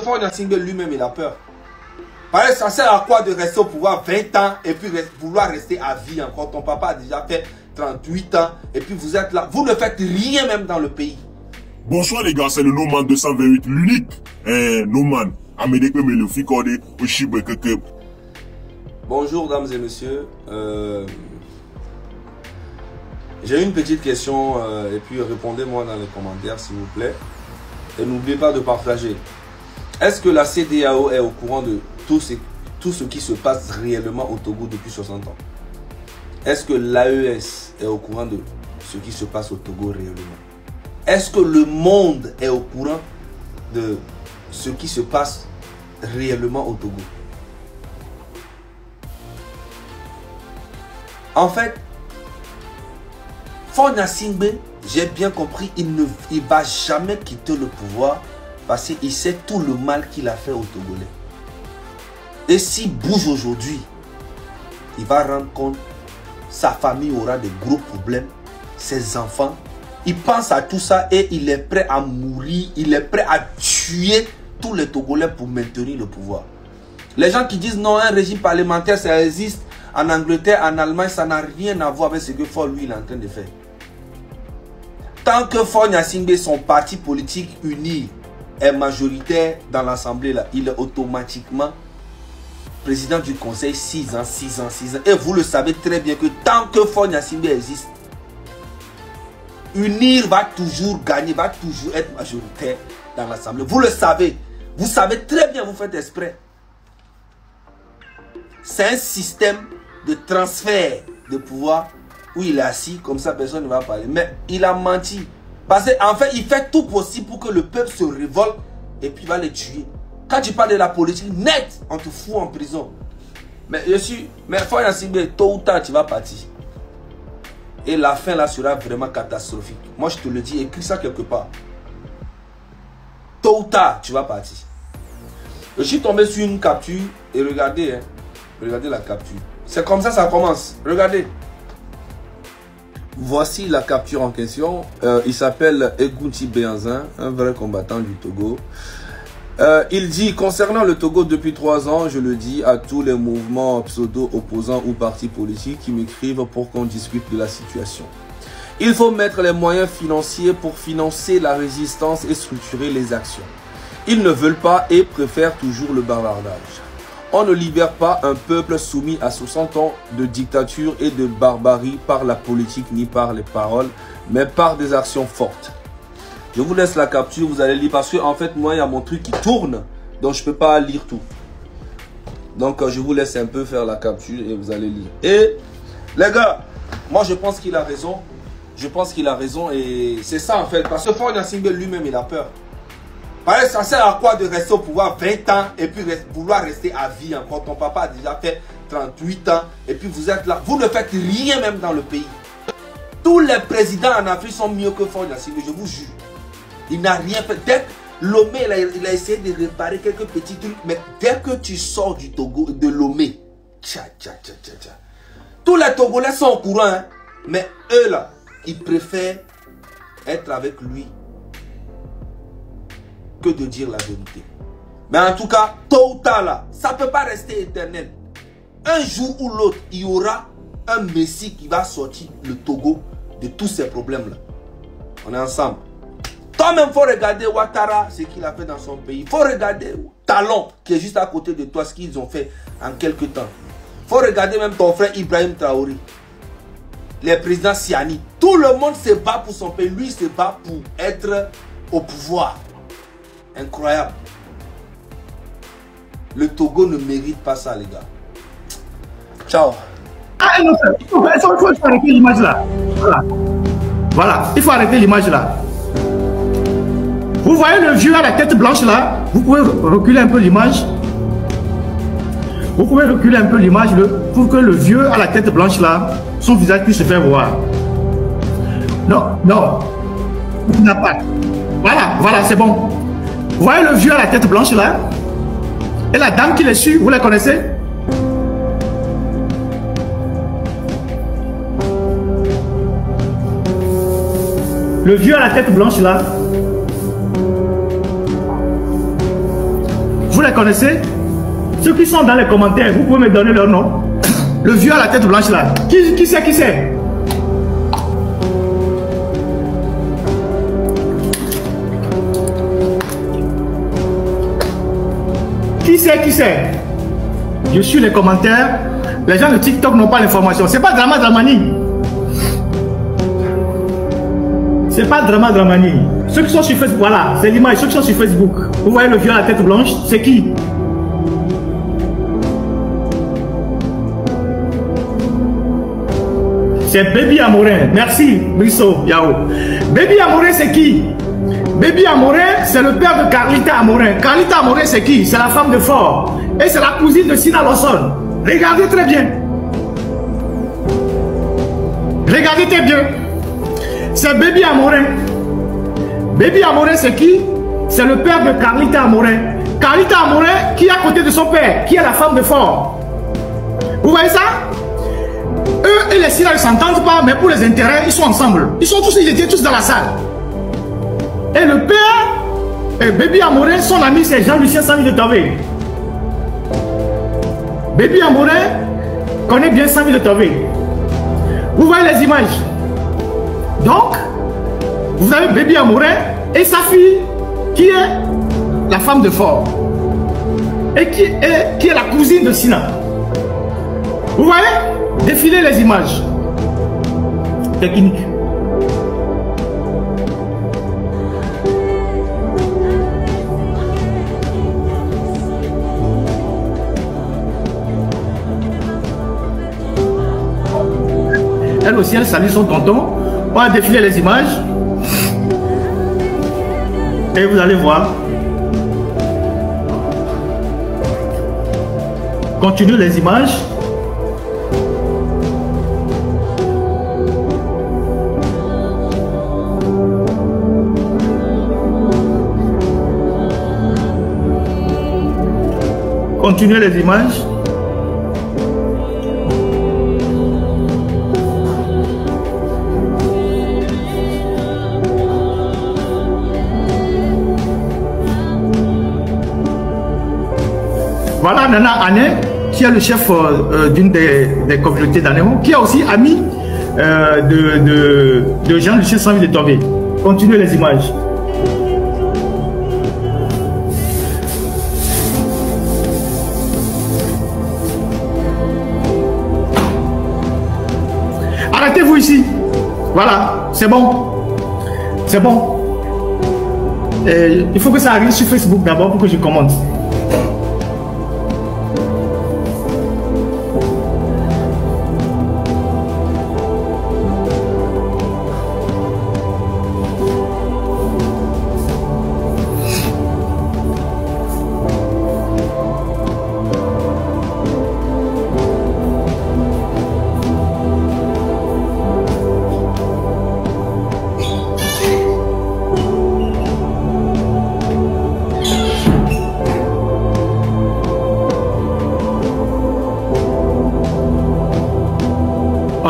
Faure Gnassingbé lui-même, il a peur. Parce que ça sert à quoi de rester au pouvoir 20 ans et puis vouloir rester à vie encore? Ton papa a déjà fait 38 ans et puis vous êtes là. Vous ne faites rien même dans le pays. Bonsoir les gars, c'est le Noman 228, l'unique. Noman, Amédéque me le fit corder au chibre que. Bonjour dames et messieurs. J'ai une petite question et puis répondez-moi dans les commentaires s'il vous plaît. Et n'oubliez pas de partager. Est-ce que la CEDEAO est au courant de tout ce qui se passe réellement au Togo depuis 60 ans? Est-ce que l'AES est au courant de ce qui se passe au Togo réellement? Est-ce que le monde est au courant de ce qui se passe réellement au Togo? En fait, Faure Gnassingbé, j'ai bien compris, il ne va jamais quitter le pouvoir parce qu'il sait tout le mal qu'il a fait aux Togolais. Et s'il bouge aujourd'hui, il va rendre compte, sa famille aura de gros problèmes, ses enfants. Il pense à tout ça et il est prêt à mourir, il est prêt à tuer tous les Togolais pour maintenir le pouvoir. Les gens qui disent non, un régime parlementaire, ça existe en Angleterre, en Allemagne, ça n'a rien à voir avec ce que Faure lui il est en train de faire. Tant que Faure Gnassingbé, son parti politique uni, est majoritaire dans l'Assemblée, là, il est automatiquement président du conseil 6 ans, 6 ans, 6 ans. Et vous le savez très bien que tant que Faure Gnassingbé existe, UNIR va toujours gagner, va toujours être majoritaire dans l'Assemblée. Vous le savez. Vous savez très bien, vous faites exprès. C'est un système de transfert de pouvoir où il est assis, comme ça personne ne va parler. Mais il a menti. Parce qu'en fait, il fait tout possible pour que le peuple se révolte et puis il va les tuer. Quand tu parles de la politique, net, on te fout en prison. Mais Faure Gnassingbé, tôt ou tard, tu vas partir. Et la fin là sera vraiment catastrophique. Moi je te le dis, écris ça quelque part. Tôt ou tard, tu vas partir. Je suis tombé sur une capture et regardez, hein, regardez la capture. C'est comme ça commence. Regardez. Voici la capture en question. Il s'appelle Egunti Béanzin, un vrai combattant du Togo. Il dit, concernant le Togo depuis 3 ans, je le dis à tous les mouvements pseudo-opposants ou partis politiques qui m'écrivent pour qu'on discute de la situation. Il faut mettre les moyens financiers pour financer la résistance et structurer les actions. Ils ne veulent pas et préfèrent toujours le bavardage. On ne libère pas un peuple soumis à 60 ans de dictature et de barbarie par la politique ni par les paroles, mais par des actions fortes. Je vous laisse la capture, vous allez lire parce que en fait moi il y a mon truc qui tourne, donc je peux pas lire tout. Donc je vous laisse un peu faire la capture et vous allez lire. Et les gars, moi je pense qu'il a raison. Je pense qu'il a raison et c'est ça en fait. Parce que Faure Gnassingbé lui-même il a peur. Parce que ça sert à quoi de rester au pouvoir 20 ans et puis vouloir rester à vie encore? Ton papa a déjà fait 38 ans et puis vous êtes là. Vous ne faites rien même dans le pays. Tous les présidents en Afrique sont mieux que Faure Gnassingbé, je vous jure. Il n'a rien fait. Dès que Lomé, il a essayé de réparer quelques petits trucs. Mais dès que tu sors du Togo, de Lomé, tous les Togolais sont au courant. Hein? Mais eux là, ils préfèrent être avec lui que de dire la vérité. Mais en tout cas, tôt ou tard là, ça ne peut pas rester éternel. Un jour ou l'autre, il y aura un messie qui va sortir le Togo de tous ces problèmes là. On est ensemble. Toi-même, il faut regarder Ouattara, ce qu'il a fait dans son pays. Il faut regarder Talon, qui est juste à côté de toi, ce qu'ils ont fait en quelques temps. Il faut regarder même ton frère Ibrahim Traoré. Les présidents Siani. Tout le monde se bat pour son pays. Lui se bat pour être au pouvoir. Incroyable. Le Togo ne mérite pas ça, les gars. Ciao. Ah non, il faut arrêter l'image là. Voilà, il faut arrêter l'image là. Vous voyez le vieux à la tête blanche là? Vous pouvez reculer un peu l'image. Vous pouvez reculer un peu l'image pour que le vieux à la tête blanche là, son visage puisse se faire voir. Non, non. Il n'a pas. Voilà, voilà, c'est bon. Vous voyez le vieux à la tête blanche là? Et la dame qui les suit, vous la connaissez? Le vieux à la tête blanche là. Vous les connaissez? Ceux qui sont dans les commentaires, vous pouvez me donner leur nom. Le vieux à la tête blanche là. Qui c'est? Qui c'est? Qui c'est? Je suis les commentaires. Les gens de TikTok n'ont pas l'information. C'est pas Drama Dramani. C'est pas Drama Dramani. Ceux qui sont sur Facebook, voilà, c'est l'image. Ceux qui sont sur Facebook. Vous voyez le vieux à la tête blanche, c'est qui? C'est Baby Amorin. Merci, Brisso Yao. Baby Amorin, c'est qui? Baby Amorin, c'est le père de Carlita Amorin. Carlita Amorin, c'est qui? C'est la femme de Fort. Et c'est la cousine de Sina Lawson. Regardez très bien. Regardez très bien. C'est Baby Amorin. Baby Amorin, c'est qui? C'est le père de Carlita Amorin. Carlita Amorin, qui est à côté de son père, qui est la femme de Fort. Vous voyez ça? Eux et les Sina ne s'entendent pas, mais pour les intérêts, ils sont ensemble. Ils étaient tous dans la salle. Et le père, Baby Amorin, son ami, c'est Jean-Lucien Samy de Tové. Baby Amorin connaît bien Samy de Tové. Vous voyez les images. Donc, vous avez Baby Amorin et sa fille, qui est la femme de Fort. Et qui est la cousine de Sina. Vous voyez? Défiler les images. Technique. Elle aussi, elle salue son tonton. On va défiler les images. Et vous allez voir. Continue les images. Continuez les images. Voilà Nana Ané, qui est le chef d'une des communautés d'Anémo, qui est aussi ami de Jean-Lucien Samy de Tové. Continuez les images. Arrêtez-vous ici. Voilà, c'est bon. C'est bon. Et il faut que ça arrive sur Facebook d'abord pour que je commente.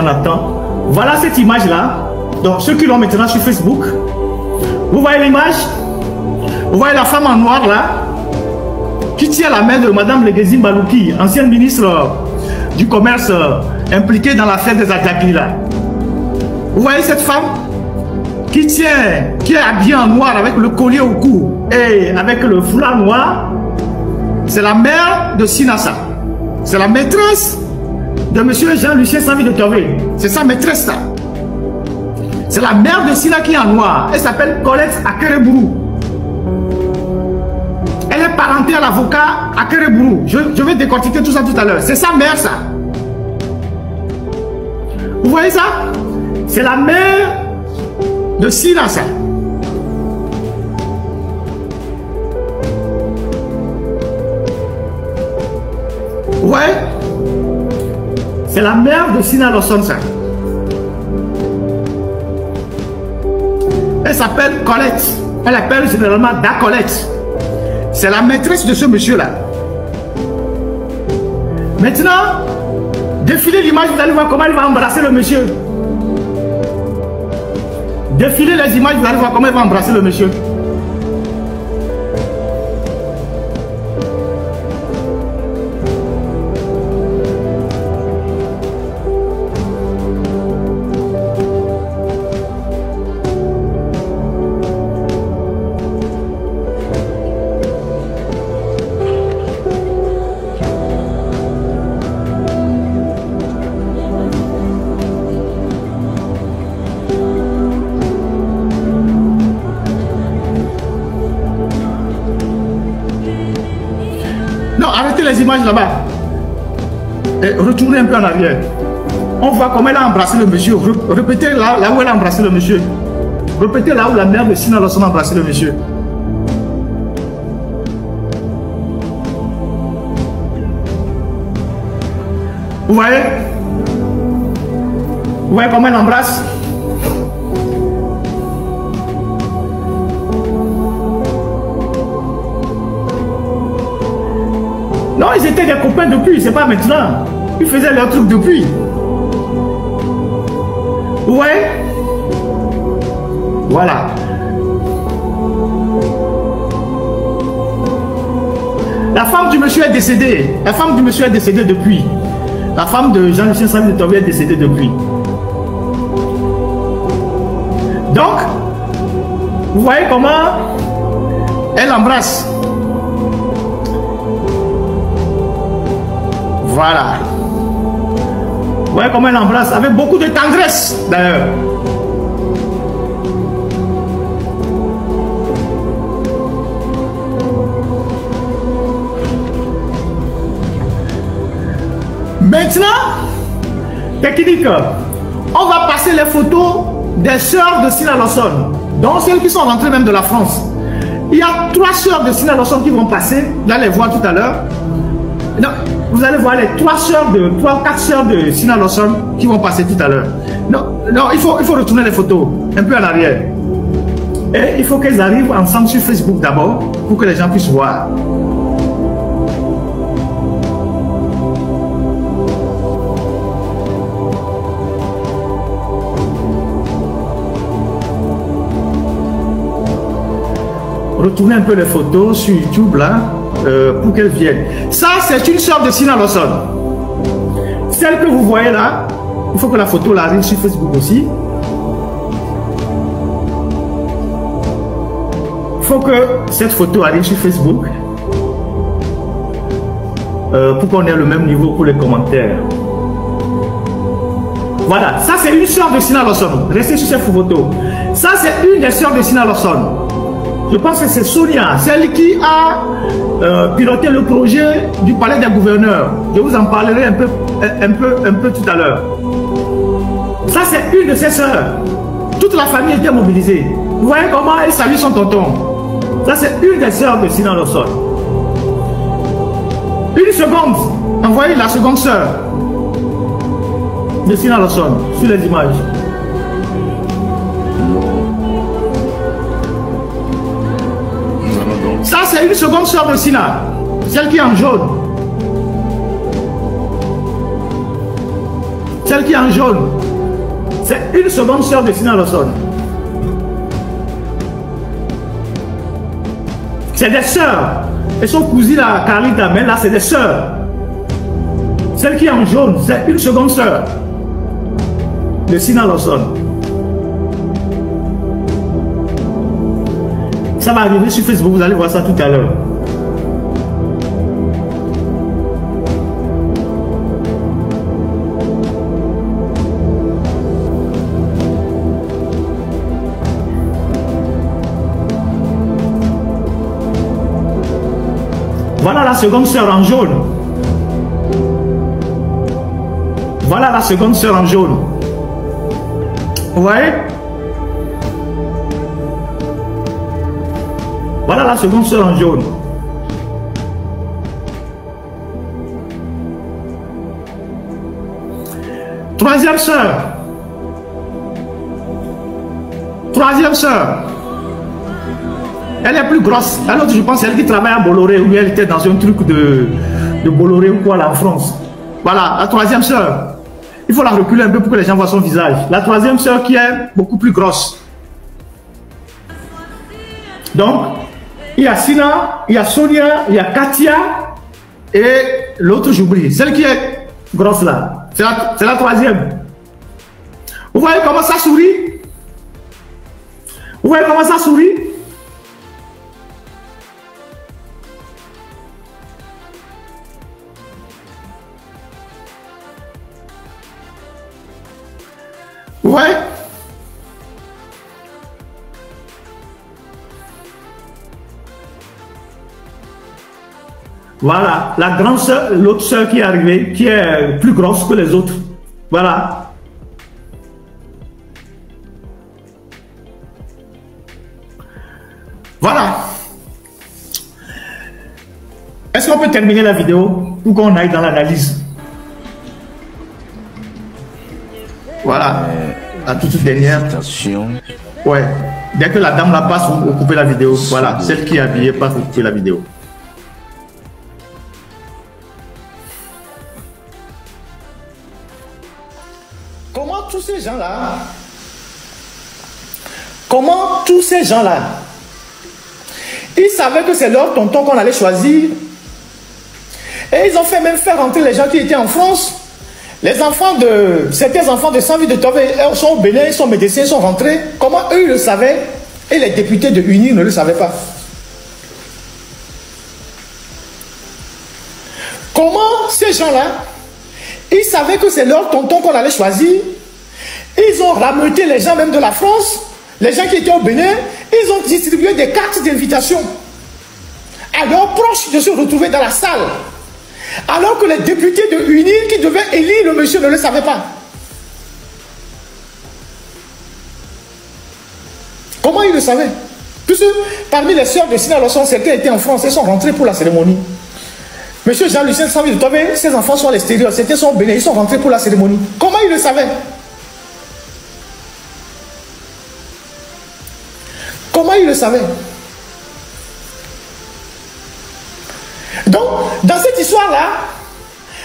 On attend. Voilà cette image là. Donc ceux qui l'ont maintenant sur Facebook, vous voyez l'image? Vous voyez la femme en noir là qui tient la main de Madame Legezi Balouki, ancienne ministre du commerce impliquée dans l'affaire des Adjaki là. Vous voyez cette femme qui est habillée en noir avec le collier au cou et avec le foulard noir? C'est la mère de Sinassa. C'est la maîtresse de monsieur Jean-Lucien Samy de Tové. C'est sa maîtresse ça. C'est la mère de Sina qui est en noir. Elle s'appelle Colette Akerebourou. Elle est parentée à l'avocat Akerebourou. Je vais décortiquer tout ça tout à l'heure. C'est sa mère ça. Vous voyez ça? C'est la mère de Sina ça. Vous voyez? C'est la mère de Sina Lawson ça. Elle s'appelle Colette. Elle appelle généralement Da Colette. C'est la maîtresse de ce monsieur-là. Maintenant, défilez l'image, vous allez voir comment elle va embrasser le monsieur. Défilez les images, vous allez voir comment elle va embrasser le monsieur. Non, arrêtez les images là-bas. Et retournez un peu en arrière. On voit comment elle a embrassé le monsieur. Répétez là où elle a embrassé le monsieur. Répétez là où la mère de Sina Lawson a embrassé le monsieur. Vous voyez? Vous voyez comment elle embrasse? Non, ils étaient des copains depuis, c'est pas maintenant. Ils faisaient leur truc depuis. Vous voyez? Voilà. La femme du monsieur est décédée. La femme du monsieur est décédée depuis. La femme de Jean-Michel Sami de est décédée depuis. Donc, vous voyez comment elle embrasse. Voilà. Vous voyez comment elle embrasse avec beaucoup de tendresse d'ailleurs. Maintenant, technique, on va passer les photos des sœurs de Sina Lawson, donc celles qui sont rentrées même de la France. Il y a 3 sœurs de Sina Lawson qui vont passer, vous allez les voir tout à l'heure. Vous allez voir les 3 ou 4 sœurs de Sina Lawson qui vont passer tout à l'heure. Non, il faut retourner les photos un peu en arrière. Et il faut qu'elles arrivent ensemble sur Facebook d'abord pour que les gens puissent voir. Retournez un peu les photos sur YouTube là pour qu'elles viennent. Ça, c'est une sœur de Sina Lawson. Celle que vous voyez là, il faut que la photo là arrive sur Facebook aussi. Il faut que cette photo arrive sur Facebook pour qu'on ait le même niveau pour les commentaires. Voilà, ça c'est une sœur de Sina Lawson. Restez sur cette photo. Ça c'est une des sœurs de Sina Lawson. Je pense que c'est Sonia, celle qui a piloté le projet du palais des gouverneurs. Je vous en parlerai un peu tout à l'heure. Ça, c'est une de ses sœurs. Toute la famille était mobilisée. Vous voyez comment elle salue son tonton. Ça, c'est une des sœurs de Sina Lawson. Une seconde. Envoyez la seconde sœur de Sina Lawson sur les images. Ça, c'est une seconde sœur de Sina, celle qui est en jaune. Celle qui est en jaune, c'est une seconde sœur de Sina Lawson. C'est des sœurs. Elles sont cousines à Carlita, mais là, c'est des sœurs. Celle qui est en jaune, c'est une seconde sœur de Sina Lawson. Ça va arriver sur Facebook, vous allez voir ça tout à l'heure. Voilà la seconde sœur en jaune. Voilà la seconde sœur en jaune. Vous voyez? Voilà la seconde sœur en jaune. Troisième sœur. Troisième sœur. Elle est plus grosse. L'autre, je pense, elle qui travaille à Bolloré, ou elle était dans un truc de Bolloré ou quoi là en France. Voilà, la troisième sœur. Il faut la reculer un peu pour que les gens voient son visage. La troisième sœur qui est beaucoup plus grosse. Donc, il y a Sina, il y a Sonia, il y a Katia et l'autre j'oublie. Celle qui est grosse là. C'est la troisième. Vous voyez comment ça sourit? Vous voyez comment ça sourit? Vous voyez? Voilà, la grande sœur, l'autre sœur qui est arrivée, qui est plus grosse que les autres. Voilà. Voilà. Est-ce qu'on peut terminer la vidéo pour qu'on aille dans l'analyse? Voilà. La toute dernière. Ouais. Dès que la dame la passe, vous coupez la vidéo. Voilà. Celle qui est habillée passe, vous coupez la vidéo. Comment tous ces gens-là, ils savaient que c'est leur tonton qu'on allait choisir. Et ils ont fait même faire rentrer les gens qui étaient en France. Les enfants de... Certains enfants de Saint-Vie de Tove sont au Bénin, ils sont médecins, ils sont rentrés. Comment eux le savaient et les députés de UNIR ne le savaient pas? Comment ces gens-là, ils savaient que c'est leur tonton qu'on allait choisir. Ils ont rameuté les gens même de la France, les gens qui étaient au Bénin, ils ont distribué des cartes d'invitation à leurs proches de se retrouver dans la salle. Alors que les députés de UNIR qui devaient élire le monsieur ne le savaient pas. Comment ils le savaient? Puisque parmi les sœurs de Sina Lawson, certains étaient en France et sont rentrés pour la cérémonie. Monsieur Jean-Lucien Saint-Vie de Tove, ses enfants sont à l'extérieur, certains sont au Bénin, ils sont rentrés pour la cérémonie. Comment ils le savaient? Comment ils le savaient? Donc, dans cette histoire-là,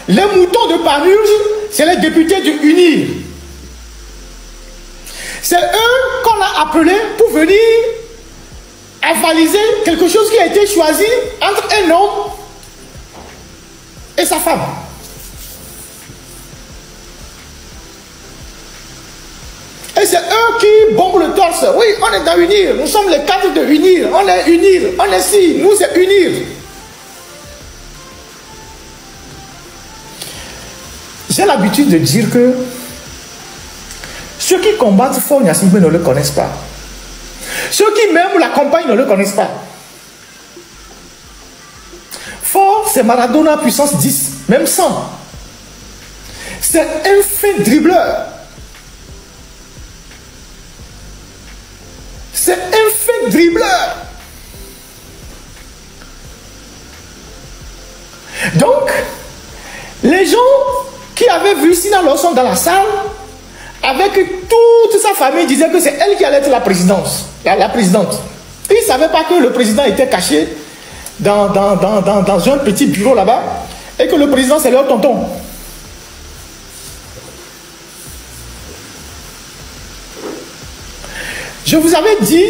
les moutons de Panurge, c'est les députés du UNIR. C'est eux qu'on a appelés pour venir avaliser quelque chose qui a été choisi entre un homme et sa femme. Et c'est eux qui bombent le torse. Oui, on est dans UNIR, nous sommes les cadres de UNIR, on est UNIR, on est ci, nous c'est UNIR. J'ai l'habitude de dire que ceux qui combattent Faure Gnassingbé ne le connaissent pas. Ceux qui même l'accompagnent ne le connaissent pas. Faure, c'est Maradona puissance 10, même 100. C'est un fait dribbleur. C'est un fait dribbleur. Donc, les gens qui avaient vu Sina Lawson dans la salle, avec toute sa famille, disaient que c'est elle qui allait être la présidente. Ils ne savaient pas que le président était caché dans un petit bureau là-bas, et que le président c'est leur tonton. Je vous avais dit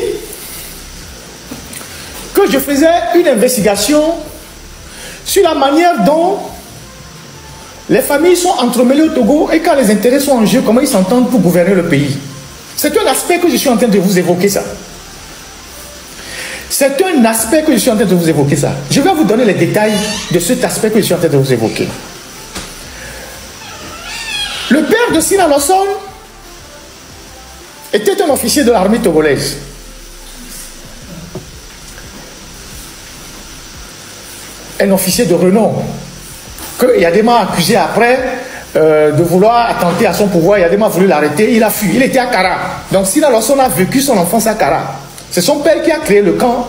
que je faisais une investigation sur la manière dont les familles sont entremêlées au Togo et quand les intérêts sont en jeu, comment ils s'entendent pour gouverner le pays. C'est un aspect que je suis en train de vous évoquer ça. C'est un aspect que je suis en train de vous évoquer ça. Je vais vous donner les détails de cet aspect que je suis en train de vous évoquer. Le père de Sina Lawson était un officier de l'armée togolaise. Un officier de renom que Yadema a accusé après de vouloir attenter à son pouvoir. Yadema a voulu l'arrêter, il a fui, il était à Kara. Donc Sina Lawson a vécu son enfance à Kara. C'est son père qui a créé le camp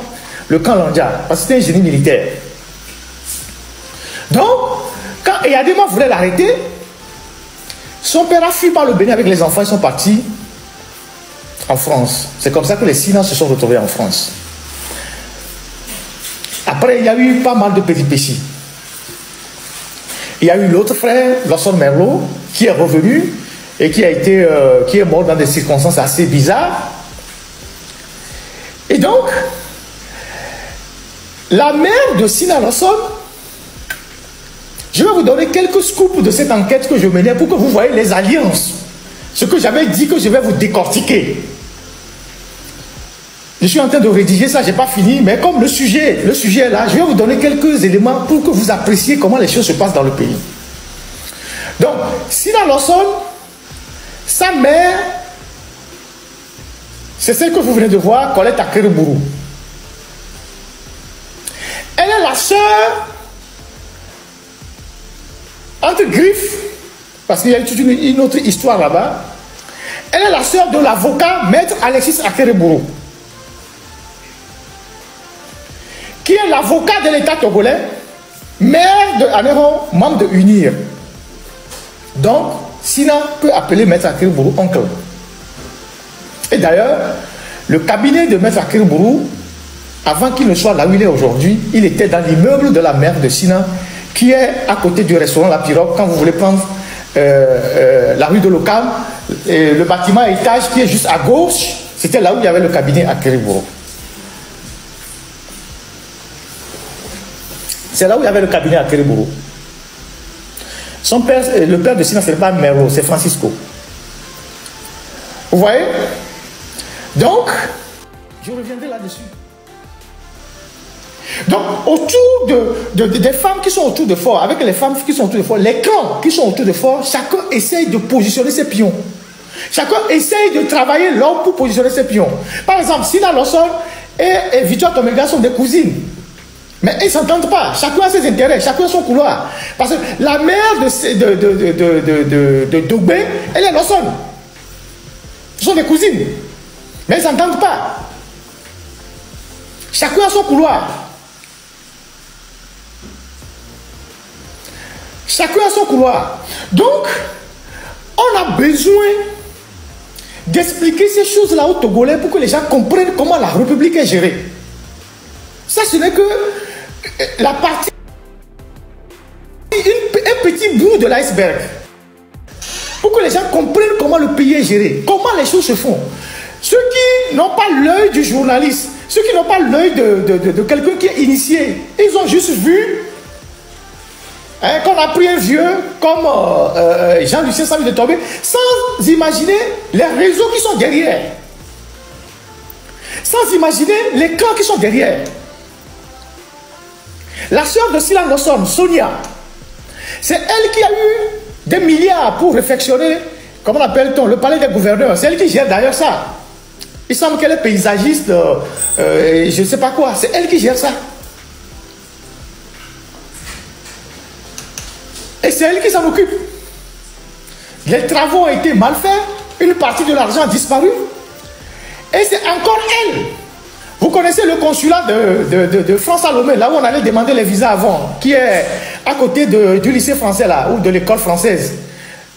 Landia, parce que c'était un génie militaire. Donc, quand Yadema voulait l'arrêter, son père a fui par le Bénin avec les enfants, ils sont partis en France. C'est comme ça que les Sina se sont retrouvés en France. Après, il y a eu pas mal de péripéties. Il y a eu l'autre frère, Lawson Merlo, qui est revenu et qui est mort dans des circonstances assez bizarres. Et donc, la mère de Sina Lawson, je vais vous donner quelques scoops de cette enquête que je menais pour que vous voyez les alliances. Ce que j'avais dit que je vais vous décortiquer. Je suis en train de rédiger ça, je n'ai pas fini, mais comme le sujet est là, je vais vous donner quelques éléments pour que vous appréciez comment les choses se passent dans le pays. Donc, Sina Lawson, sa mère, c'est celle que vous venez de voir, Colette Akereburu. Elle est la sœur entre griffes, parce qu'il y a toute une autre histoire là-bas. Elle est la sœur de l'avocat Maître Alexis Akereburu, qui est l'avocat de l'État togolais, maire de Anéron, membre de UNIR. Donc, Sina peut appeler Maître Akereburu oncle. Et d'ailleurs, le cabinet de Maître Akereburu, avant qu'il ne soit là où il est aujourd'hui, il était dans l'immeuble de la mère de Sina, qui est à côté du restaurant La Pirogue. Quand vous voulez prendre la rue de l'Ocam, le bâtiment à étage qui est juste à gauche, c'était là où il y avait le cabinet Akereburu. C'est là où il y avait le cabinet Akereburu. Son père, le père de Sina, ce n'est pas Merlo, c'est Francisco. Vous voyez? Donc, je reviendrai là-dessus. Donc, autour des femmes qui sont autour de Fort, avec les femmes qui sont autour de Fort, les clans qui sont autour de Fort, chacun essaye de positionner ses pions. Chacun essaye de travailler l'homme pour positionner ses pions. Par exemple, Sina Lawson et Victoire Tomega sont des cousines. Mais ils ne s'entendent pas. Chacun a ses intérêts, chacun a son couloir. Parce que la mère de Dogbé, elle est Lawson. Ce sont des cousines. Mais ils ne s'entendent pas. Chacun a son couloir. Chacun a son couloir. Donc, on a besoin d'expliquer ces choses-là aux Togolais pour que les gens comprennent comment la République est gérée. Ça, ce n'est que la partie, un petit bout de l'iceberg. Pour que les gens comprennent comment le pays est géré, comment les choses se font. Ceux qui n'ont pas l'œil du journaliste, ceux qui n'ont pas l'œil de quelqu'un qui est initié, ils ont juste vu qu'on a pris un vieux comme Jean-Lucien Samy de Tobé, sans imaginer les réseaux qui sont derrière. Sans imaginer les clans qui sont derrière. La sœur de Sina Lawson, Sonia, c'est elle qui a eu des milliards pour réfectionner, comment appelle-t-on, le palais des gouverneurs. C'est elle qui gère d'ailleurs ça. Il semble qu'elle est paysagiste, je ne sais pas quoi. C'est elle qui gère ça. Et c'est elle qui s'en occupe. Les travaux ont été mal faits. Une partie de l'argent a disparu. Et c'est encore elle. Vous connaissez le consulat de France Salomé, là où on allait demander les visas avant, qui est à côté du lycée français là, ou de l'école française.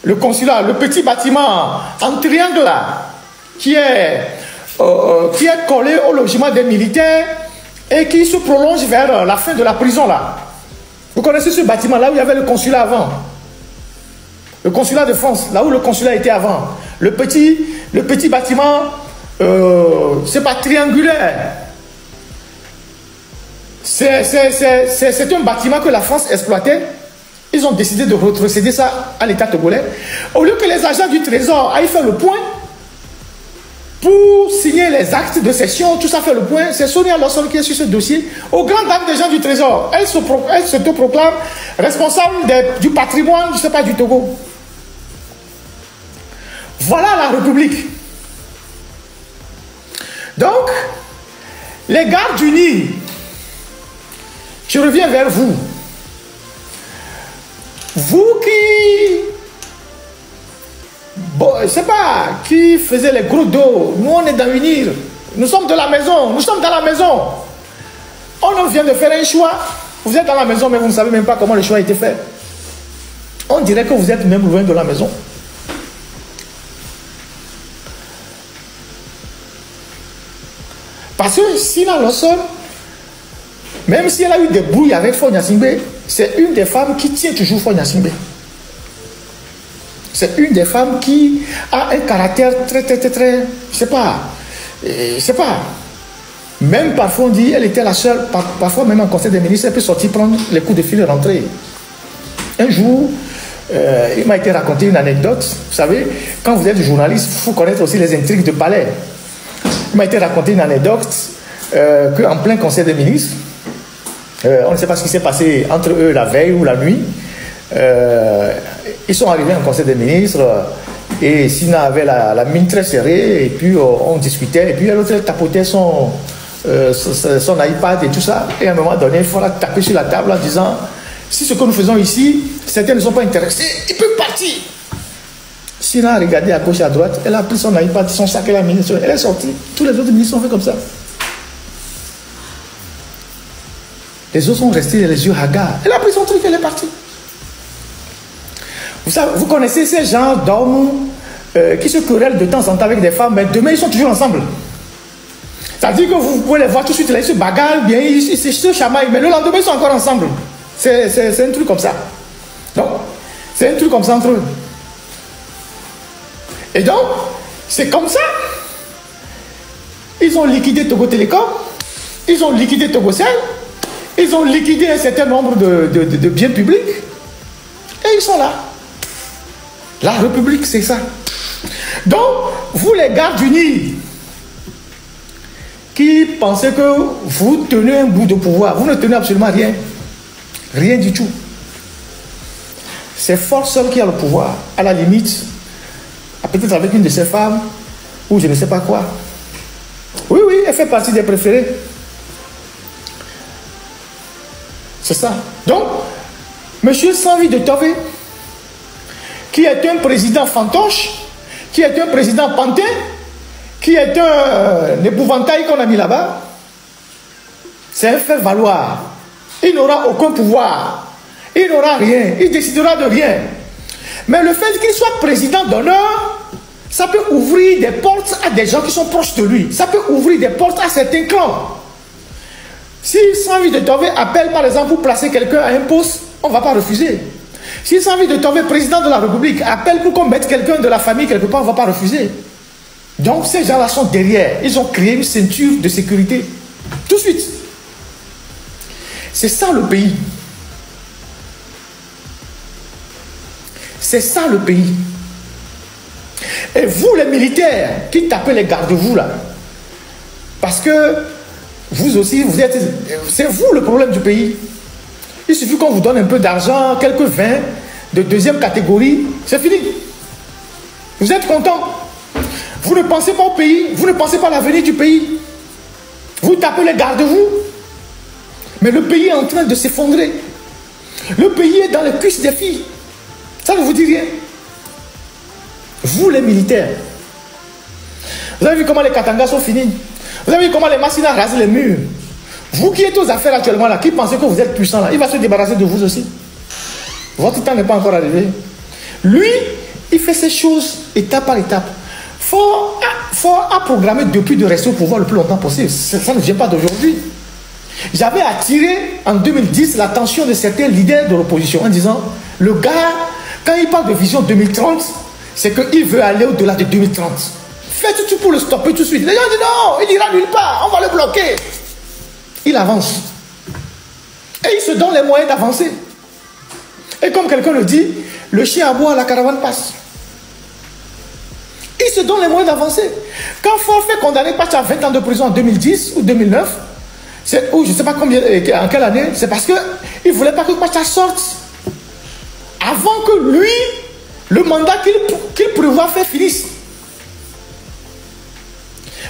Le consulat, le petit bâtiment en triangle là, qui est collé au logement des militaires et qui se prolonge vers la fin de la prison là. Vous connaissez ce bâtiment là où il y avait le consulat avant? Le consulat de France, là où le consulat était avant. Le petit bâtiment, c'est pas triangulaire. C'est un bâtiment que la France exploitait. Ils ont décidé de retrocéder ça à l'État togolais. Au lieu que les agents du Trésor aillent faire le point pour signer les actes de cession, tout ça fait le point, c'est Sonia Lawson qui est sur ce dossier. Aux grandes dames des gens du Trésor, elle se proclame responsable du patrimoine, je ne sais pas, du Togo. Voilà la République. Donc, les gardes du Nil, je reviens vers vous. Vous qui, bon, je ne sais pas, qui faisait les gros dos, nous on est dans une île, nous sommes de la maison, nous sommes dans la maison. On vient de faire un choix, vous êtes dans la maison mais vous ne savez même pas comment le choix a été fait. On dirait que vous êtes même loin de la maison. Parce que Sina Lawson, même si elle a eu des brouilles avec Faure Gnassingbé, c'est une des femmes qui tient toujours Faure Gnassingbé. C'est une des femmes qui a un caractère très, je sais pas. Même parfois on dit, elle était la seule, parfois même en conseil des ministres, elle peut sortir prendre les coups de fil et rentrer. Un jour, il m'a été raconté une anecdote. Vous savez, quand vous êtes journaliste, il faut connaître aussi les intrigues de palais. Il m'a été raconté une anecdote qu'en plein conseil des ministres, on ne sait pas ce qui s'est passé entre eux la veille ou la nuit. Ils sont arrivés en conseil des ministres et Sina avait la mine très serrée et puis on discutait et puis l'autre tapotait son iPad et tout ça et à un moment donné il faut la taper sur la table en disant si ce que nous faisons ici certains ne sont pas intéressés, ils peuvent partir. Sina a regardé à gauche et à droite, elle a pris son iPad, son sac, elle a mis, elle est sortie. Tous les autres ministres ont fait comme ça. Les autres sont restés les yeux hagards. Elle a pris son truc, elle est partie. Vous savez, vous connaissez ces gens d'hommes qui se querellent de temps en temps avec des femmes, mais demain ils sont toujours ensemble. C'est-à-dire que vous pouvez les voir tout de suite, là, ils se bagarrent bien, ils se chamaillent, mais le lendemain ils sont encore ensemble. C'est un truc comme ça. Donc, c'est un truc comme ça entre eux. Et donc, c'est comme ça. Ils ont liquidé Togo Télécom, ils ont liquidé Togocel, ils ont liquidé un certain nombre de biens publics, et ils sont là. La République, c'est ça. Donc, vous les gardes unis, qui pensez que vous tenez un bout de pouvoir, vous ne tenez absolument rien. Rien du tout. C'est Force seule qui a le pouvoir. À la limite, peut-être avec une de ses femmes, ou je ne sais pas quoi. Oui, oui, elle fait partie des préférés. C'est ça. Donc, M. Sanvi de Tové, qui est un président fantoche, qui est un président pantin, qui est un épouvantail qu'on a mis là-bas, c'est un fait valoir. Il n'aura aucun pouvoir. Il n'aura rien. Il décidera de rien. Mais le fait qu'il soit président d'honneur, ça peut ouvrir des portes à des gens qui sont proches de lui. Ça peut ouvrir des portes à certains clans. Si Sanvi de Tové appelle par exemple pour placer quelqu'un à un poste, on ne va pas refuser. Si Sanvi de Tové, président de la République, appelle pour qu'on mette quelqu'un de la famille quelque part, on ne va pas refuser. Donc ces gens-là sont derrière. Ils ont créé une ceinture de sécurité. Tout de suite. C'est ça le pays. C'est ça le pays. Et vous les militaires qui tapez les garde-vous là, parce que vous aussi, vous êtes, c'est vous le problème du pays. Il suffit qu'on vous donne un peu d'argent, quelques vins de deuxième catégorie, c'est fini. Vous êtes content. Vous ne pensez pas au pays, vous ne pensez pas à l'avenir du pays. Vous tapez les garde-vous. Mais le pays est en train de s'effondrer. Le pays est dans les cuisses des filles. Ça ne vous dit rien. Vous les militaires. Vous avez vu comment les Katangas sont finis. Vous avez vu comment les Massina rasent les murs. Vous qui êtes aux affaires actuellement là, qui pensez que vous êtes puissant là, il va se débarrasser de vous aussi. Votre temps n'est pas encore arrivé. Lui, il fait ces choses étape par étape. Faut programmer depuis de rester au pouvoir le plus longtemps possible. Ça ne vient pas d'aujourd'hui. J'avais attiré en 2010 l'attention de certains leaders de l'opposition en disant, le gars, quand il parle de vision 2030, c'est qu'il veut aller au-delà de 2030. Faites tout pour le stopper tout de suite. Les gens disent non, il n'ira nulle part, on va le bloquer. Il avance. Et il se donne les moyens d'avancer. Et comme quelqu'un le dit, le chien aboie, la caravane passe. Il se donne les moyens d'avancer. Quand Ford fait condamner Pacha à 20 ans de prison en 2010 ou 2009, ou je ne sais pas combien, en quelle année, c'est parce qu'il ne voulait pas que Pacha sorte avant que lui, le mandat qu'il prévoit faire finisse.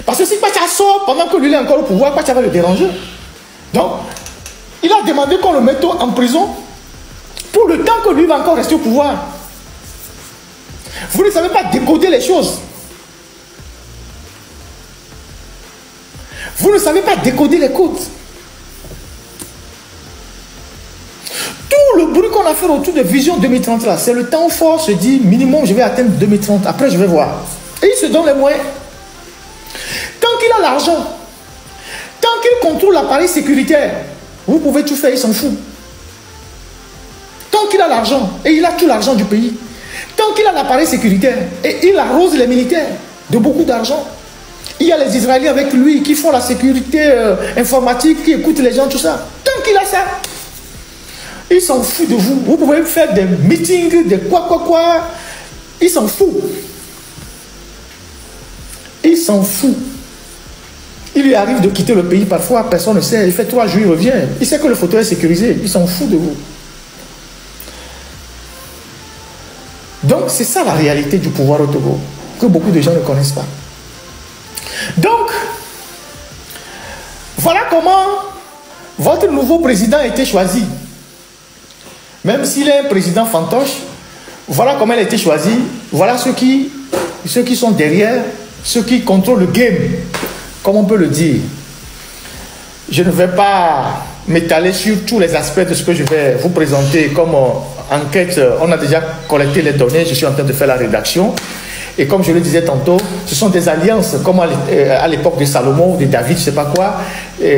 Parce que si Pacha sort pendant que lui est encore au pouvoir, Pacha va le déranger. Donc, il a demandé qu'on le mette en prison pour le temps que lui va encore rester au pouvoir. Vous ne savez pas décoder les choses. Vous ne savez pas décoder les codes. Tout le bruit qu'on a fait autour de Vision 2030 là, c'est le temps fort se dit minimum je vais atteindre 2030, après je vais voir. Et il se donne les moyens. Tant qu'il a l'argent, tant qu'il contrôle l'appareil sécuritaire, vous pouvez tout faire, il s'en fout. Tant qu'il a l'argent, et il a tout l'argent du pays, tant qu'il a l'appareil sécuritaire, et il arrose les militaires de beaucoup d'argent. Il y a les Israéliens avec lui qui font la sécurité informatique, qui écoutent les gens, tout ça. Tant qu'il a ça, il s'en fout de vous. Vous pouvez faire des meetings, des quoi. Il s'en fout. Il s'en fout. Il lui arrive de quitter le pays parfois, personne ne sait. Il fait 3 jours, il revient. Il sait que le fauteuil est sécurisé. Il s'en fout de vous. Donc, c'est ça la réalité du pouvoir au Togo, que beaucoup de gens ne connaissent pas. Donc, voilà comment votre nouveau président a été choisi. Même s'il est un président fantoche, voilà comment il a été choisi, voilà ceux qui sont derrière, ceux qui contrôlent le game, comme on peut le dire. Je ne vais pas m'étaler sur tous les aspects de ce que je vais vous présenter comme enquête. On a déjà collecté les données, je suis en train de faire la rédaction. Et comme je le disais tantôt, ce sont des alliances comme à l'époque de Salomon, de David, je ne sais pas quoi,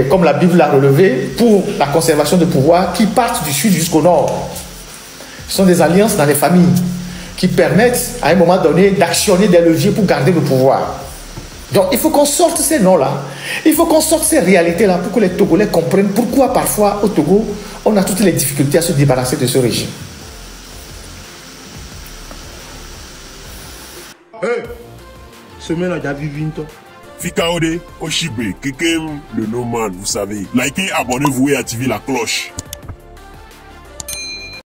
comme la Bible l'a relevé, pour la conservation de pouvoir qui partent du sud jusqu'au nord. Ce sont des alliances dans les familles qui permettent à un moment donné d'actionner des leviers pour garder le pouvoir. Donc il faut qu'on sorte ces noms-là, il faut qu'on sorte ces réalités-là pour que les Togolais comprennent pourquoi parfois au Togo, on a toutes les difficultés à se débarrasser de ce régime. Hey, semaine à Vinto. Fikaode, Oshibe, Kekem, le Noman, vous savez. Likez, abonnez-vous et activez la cloche.